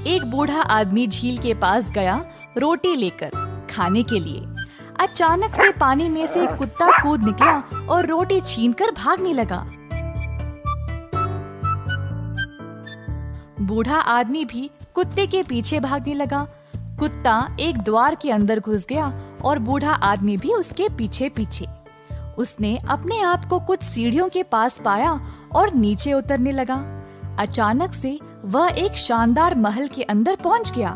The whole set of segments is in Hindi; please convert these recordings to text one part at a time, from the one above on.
एक बूढ़ा आदमी झील के पास गया रोटी लेकर खाने के लिए। अचानक से पानी में से एक कुत्ता कूद निकला और रोटी छीनकर भागने लगा। बूढ़ा आदमी भी कुत्ते के पीछे भागने लगा। कुत्ता एक द्वार के अंदर घुस गया और बूढ़ा आदमी भी उसके पीछे पीछे। उसने अपने आप को कुछ सीढ़ियों के पास पाया और नीचे उतरने लगा। अचानक से वह एक शानदार महल के अंदर पहुंच गया।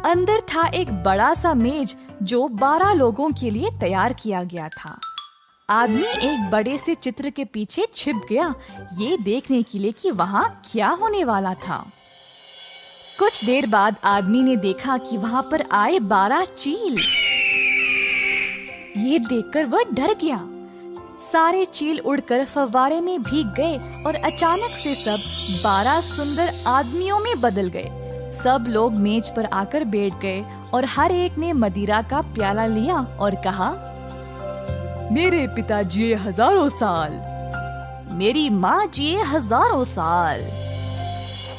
अंदर था एक बड़ा सा मेज जो 12 लोगों के लिए तैयार किया गया था। आदमी एक बड़े से चित्र के पीछे छिप गया, ये देखने के लिए कि वहाँ क्या होने वाला था। कुछ देर बाद आदमी ने देखा कि वहाँ पर आए 12 चील। ये देखकर वह डर गया। सारे चील उड़कर फव्वारे में भीग गए और अचानक से सब 12 सुंदर आदमियों में बदल गए। सब लोग मेज पर आकर बैठ गए और हर एक ने मदिरा का प्याला लिया और कहा, मेरे पिता जिए हजारों साल, मेरी माँ जिए हजारों साल।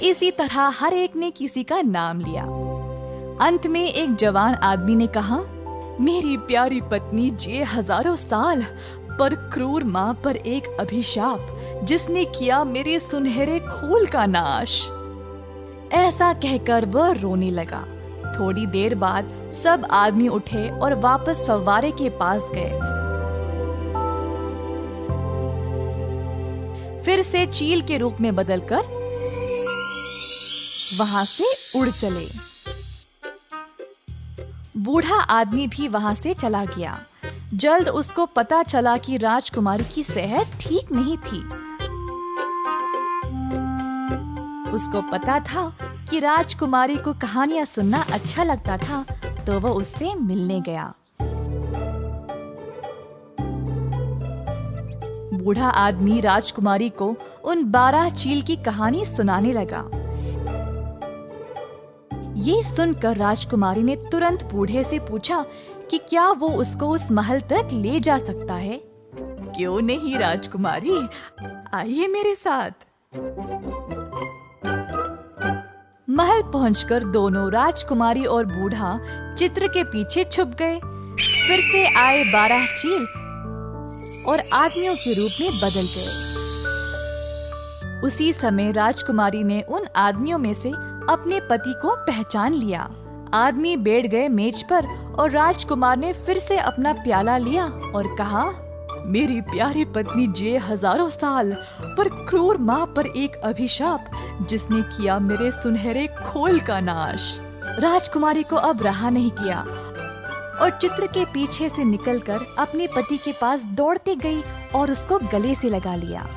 इसी तरह हर एक ने किसी का नाम लिया। अंत में एक जवान आदमी ने कहा, मेरी प्यारी पत्नी जिए हजारों साल, पर क्रूर माँ पर एक अभिशाप जिसने किया मेरे सुनहरे खोल का नाश। ऐसा कहकर वह रोने लगा। थोड़ी देर बाद सब आदमी उठे और वापस फव्वारे के पास गए। फिर से चील के रूप में बदलकर वहां से उड़ चले। बूढ़ा आदमी भी वहां से चला गया। जल्द उसको पता चला कि राजकुमारी की सेहत ठीक नहीं थी। उसको पता था कि राजकुमारी को कहानियां सुनना अच्छा लगता था, तो वह उससे मिलने गया। बूढ़ा आदमी राजकुमारी को उन 12 चील की कहानी सुनाने लगा। ये सुनकर राजकुमारी ने तुरंत बूढ़े से पूछा कि क्या वो उसको उस महल तक ले जा सकता है। क्यों नहीं राजकुमारी, आइए मेरे साथ। महल पहुंचकर दोनों राजकुमारी और बूढ़ा चित्र के पीछे छुप गए। फिर से आए 12 चील और आदमियों के रूप में बदल गए। उसी समय राजकुमारी ने उन आदमियों में से अपने पति को पहचान लिया। आदमी बैठ गए मेज पर और राजकुमार ने फिर से अपना प्याला लिया और कहा, मेरी प्यारी पत्नी जिए हजारों साल, पर क्रूर माँ पर एक अभिशाप जिसने किया मेरे सुनहरे खोल का नाश। राजकुमारी को अब रहा नहीं किया और चित्र के पीछे से निकलकर अपने पति के पास दौड़ती गई और उसको गले से लगा लिया।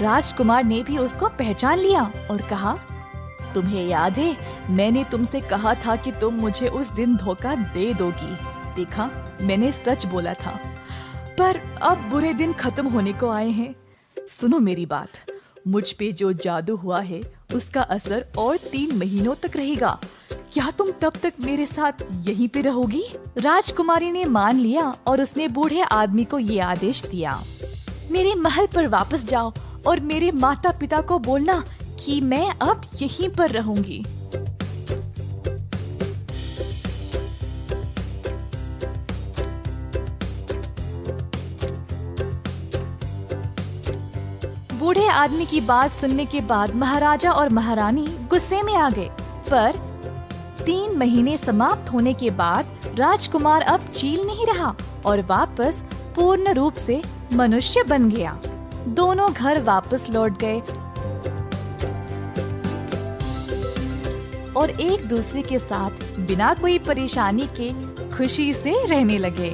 राजकुमार ने भी उसको पहचान लिया और कहा, तुम्हें याद है, मैंने तुमसे कहा था कि तुम मुझे उस दिन धोखा दे दोगी। देखा, मैंने सच बोला था। पर अब बुरे दिन खत्म होने को आए हैं। सुनो मेरी बात, मुझ पे जो जादू हुआ है उसका असर और 3 महीनों तक रहेगा। क्या तुम तब तक मेरे साथ यहीं पे रहोगी? राजकुमारी ने मान लिया और उसने बूढ़े आदमी को ये आदेश दिया, मेरे महल पर वापस जाओ और मेरे माता पिता को बोलना कि मैं अब यहीं पर रहूंगी। बूढ़े आदमी की बात सुनने के बाद महाराजा और महारानी गुस्से में आ गए। पर 3 महीने समाप्त होने के बाद राजकुमार अब चील नहीं रहा और वापस पूर्ण रूप से मनुष्य बन गया। दोनों घर वापस लौट गए और एक दूसरे के साथ बिना कोई परेशानी के खुशी से रहने लगे।